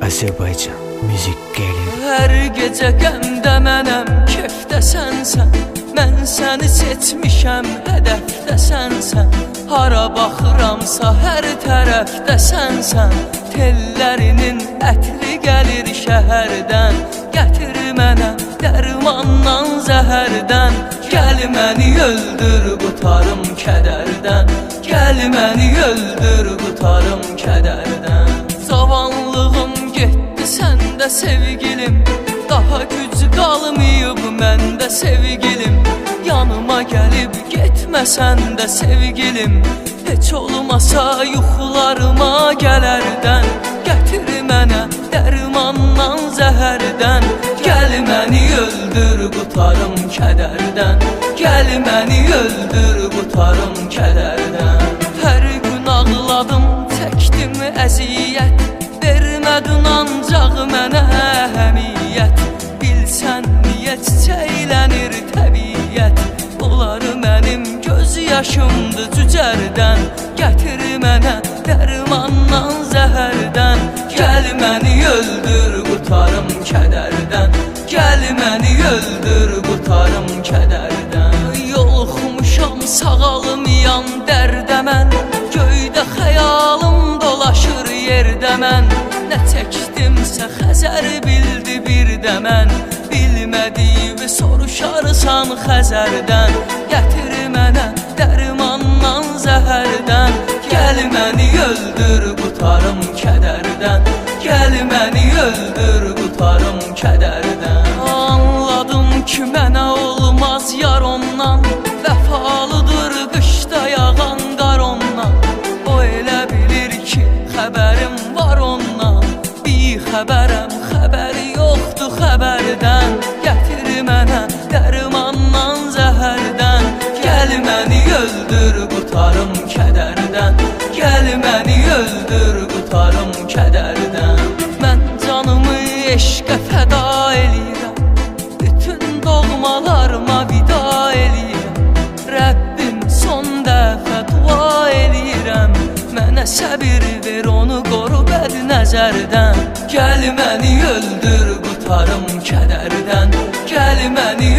Azərbaycan müzik gəlir. Hər gecə qəmdə mənəm, kefdə sənsən. Mən səni seçmişəm, hədəfdə sənsən. Hara baxıramsa hər tərəfdə sənsən. Tellərinin ətri gəlir şəhərdən. Gətir mənə dərmandan zəhərdən. Gəl məni öldür, qutarım kədərdən. Gəl məni öldür, qutarım kədərdən. Zavanlığım getdi səndə sevgilim. Daha güc qalmayıb məndə sevgilim. Yanıma gəlib getməsən də sevgilim. Heç olmasa yuxularıma gələrdən. Gətir mənə dərmandan zəhərdən. Gəl məni öldür, qutarım kədərdən. Gəl məni öldür, qutarım kədərdən. Hər gün ağladım, çəkdim əziyyət. Vermədin ancaq mənə əhəmiyyət. Bilsən niyə çiçəklənir təbiyyət. Bunlar mənim göz yaşımdır cücərdən. Gətir mənə dərmandan zəhərdən. Gəl məni öldür, qutarım kədərdən. Gəl məni öldür, qutarım kədərdən. Yoluxmuşam sağalmayan dərdə mən. Göydə xəyalım dolaşır yerdə mən. Nə çəkdimsə Xəzər bildi bir də mən. Bilmədiyimi soruşarsan Xəzərdən. Gətir mənə dərmandan zəhərdən. Gəl məni öldür, qutarım kədərdən. Gəl məni öldür, qutarım kədərdən. Anladım ki mənə olmaz yar ondan. Vəfalıdır qışda yağan qar ondan. O elə bilir ki xəbərim var ondan. Bir xəbərəm, xəbəri yoxdur xəbərdən. Gətir mənə dərmandan zəhərdən. Gəl məni öldür, qutarım kədərdən. Gəl məni öldür, qutarım kədərdən. Mən canımı eşqə fəda eləyirəm. Bütün doğmalarıma vida eləyirəm. Rəbbim son dəfə dua eləyirəm. Mənə səbir ver, onu qoru bəd nəzərdən. Gəl məni öldür, qutarım kədərdən. Gəl məni